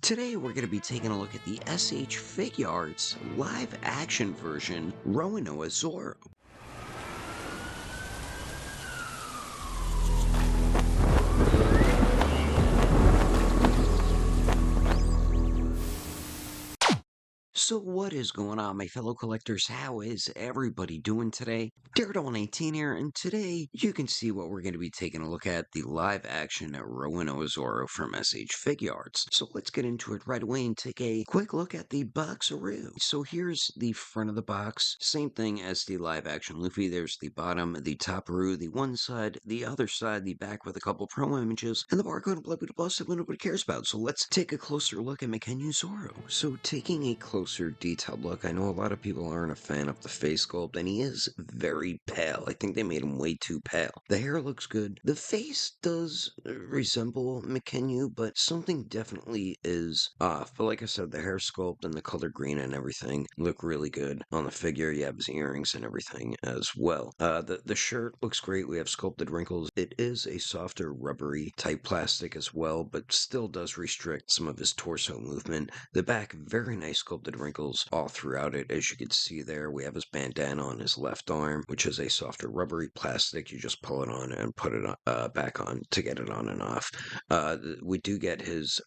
Today we're going to be taking a look at the SH Figuarts live action version RORONOA ZORO. So what is going on, my fellow collectors? How is everybody doing today? Daredevil19 here, and today you can see what we're going to be taking a look at, the live action RORONOA ZORO from SH Figuarts. So let's get into it right away and take a quick look at the boxaroo. So here's the front of the box, same thing as the live action Luffy. There's the bottom, the top-aroo, the one side, the other side, the back with a couple promo images, and the barcode and blood bus that nobody cares about. So let's take a closer look at Mekenu Zoro. So taking a closer detailed look, I know a lot of people aren't a fan of the face sculpt, and he is very pale. I think they made him way too pale. The hair looks good. The face does resemble Mekenu, but something definitely is off. But like I said, the hair sculpt and the color green and everything look really good on the figure. You have his earrings and everything as well. The shirt looks great. We have sculpted wrinkles. It is a softer rubbery type plastic as well, but still does restrict some of his torso movement. The back, very nice sculpted wrinkles all throughout it. As you can see there, we have his bandana on his left arm, which is a softer rubbery plastic. You just pull it on and put it back on to get it on and off. We do get his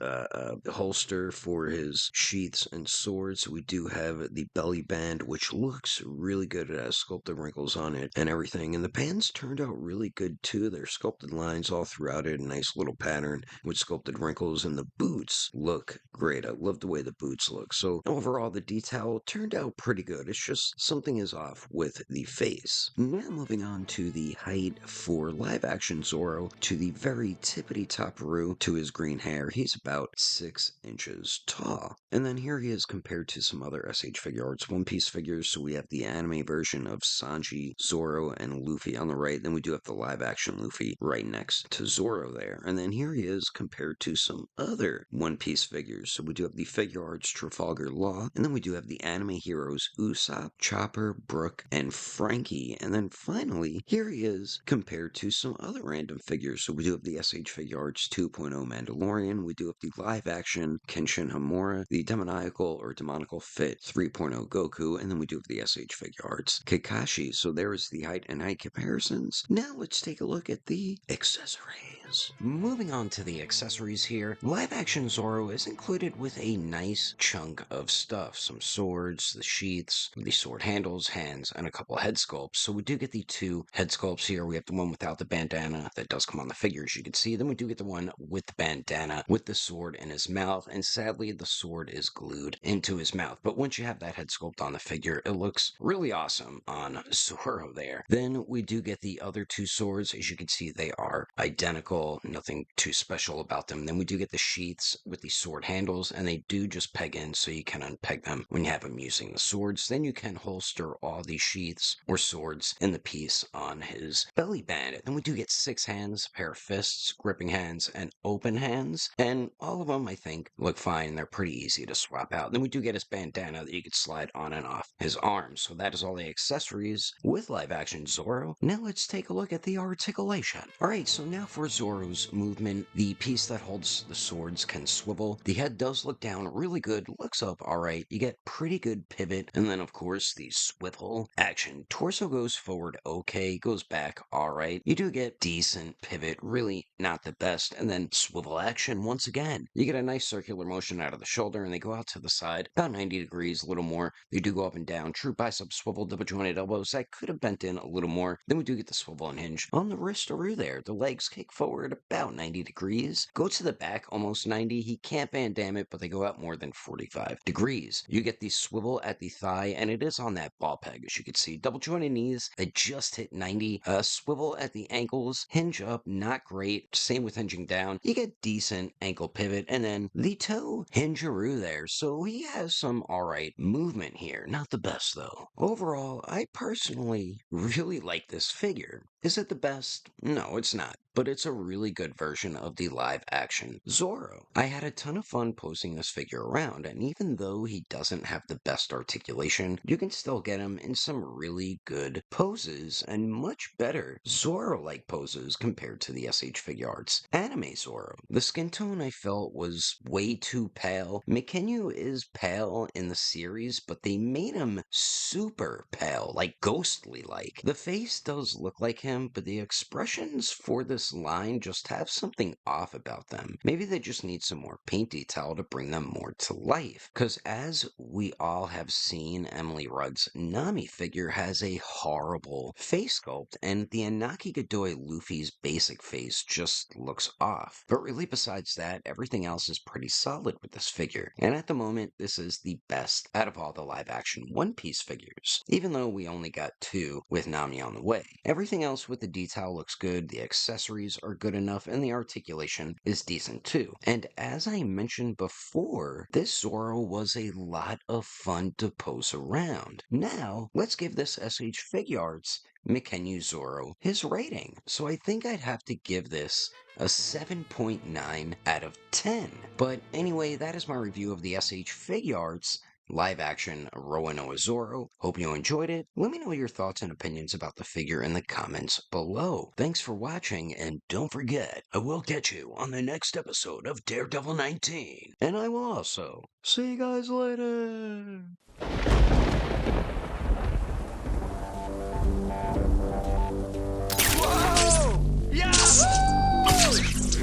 holster for his sheaths and swords. We do have the belly band, which looks really good. It has sculpted wrinkles on it and everything. And the bands turned out really good too. They're sculpted lines all throughout it, a nice little pattern with sculpted wrinkles. And the boots look great. I love the way the boots look. So overall, the detail turned out pretty good. It's just something is off with the face. Now moving on to the height for live action Zoro, to the very tippity top-aroo, to his green hair. He's about 6 inches tall. And then here he is compared to some other SH Figuarts One Piece figures. So we have the anime version of Sanji, Zoro, and Luffy on the right. Then we do have the live action Luffy right next to Zoro there. And then here he is compared to some other One Piece figures. So we do have the Figuarts Trafalgar Law, and then we do have the anime heroes Usopp, Chopper, Brook, and Frankie. And then finally, here he is compared to some other random figures. So we do have the SH Figuarts 2.0 Mandalorian, we do have the live action Kenshin Himura, the demonical fit 3.0 Goku, and then we do have the SH Figuarts Kakashi. So there is the height and height comparisons. Now let's take a look at the accessories. Moving on to the accessories here, live action Zoro is included with a nice chunk of stuff. Some swords, the sheaths, the sword handles, hands, and a couple head sculpts. So we do get the 2 head sculpts here. We have the one without the bandana that does come on the figure, as you can see. Then we do get the one with the bandana with the sword in his mouth, and sadly the sword is glued into his mouth. But once you have that head sculpt on the figure, it looks really awesome on Zoro there. Then we do get the other 2 swords. As you can see, they are identical, nothing too special about them. Then we do get the sheaths with the sword handles, and they do just peg in, so you can unpeg them when you have him using the swords. Then you can holster all the sheaths or swords in the piece on his belly band. Then we do get 6 hands, a pair of fists, gripping hands, and open hands, and all of them I think look fine. They're pretty easy to swap out. Then we do get his bandana that you can slide on and off his arms. So that is all the accessories with live action Zoro. Now let's take a look at the articulation. Alright, so now for Zoro's movement, the piece that holds the swords can swivel. The head does look down really good, looks up alright. You get pretty good pivot, and then of course the swivel action. Torso goes forward okay, goes back alright. You do get decent pivot, really not the best, and then swivel action once again. You get a nice circular motion out of the shoulder, and they go out to the side about 90 degrees, a little more. They do go up and down. True bicep swivel, double jointed elbows. That could have bent in a little more. Then we do get the swivel and hinge on the wrist-aroo there. The legs kick forward about 90 degrees. Go to the back almost 90. He can't Van Damme it, but they go out more than 45 degrees. You get the swivel at the thigh, and it is on that ball peg, as you can see. Double jointed knees that just hit 90. Swivel at the ankles, hinge up, not great. Same with hinging down. You get decent ankle pivot, and then the toe hinge-aroo there. So he has some alright movement here. Not the best though. Overall, I personally really like this figure. Is it the best? No, it's not, but it's a really good version of the live action Zorro. I had a ton of fun posting this figure around, and even though he doesn't have the best articulation, you can still get him in some really good poses and much better Zorro-like poses compared to the SH Figuarts anime Zorro. The skin tone I felt was way too pale. Mikenyu is pale in the series, but they made him super pale, like ghostly-like. The face does look like him, but the expressions for this line just have something off about them. Maybe they just need some more paint detail to bring them more to life. Because as we all have seen, Emily Rudd's Nami figure has a horrible face sculpt, and the Anaki Godoy Luffy's basic face just looks off. But really, besides that, everything else is pretty solid with this figure. And at the moment, this is the best out of all the live-action One Piece figures, even though we only got 2 with Nami on the way. Everything else with the detail looks good, the accessories are good enough, and the articulation is decent too. And as I mentioned before, this Zoro was a lot of fun to pose around. Now, let's give this SH Figuarts Mikenyu Zoro his rating. So I think I'd have to give this a 7.9 out of 10. But anyway, that is my review of the SH Figuarts live action RORONOA ZORO. Hope you enjoyed it. Let me know your thoughts and opinions about the figure in the comments below. Thanks for watching, and don't forget, I will catch you on the next episode of Daredevil 19. And I will also see you guys later.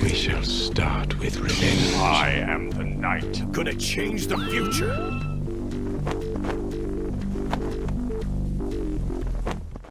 We shall start with revenge. I am the knight. Gonna change the future.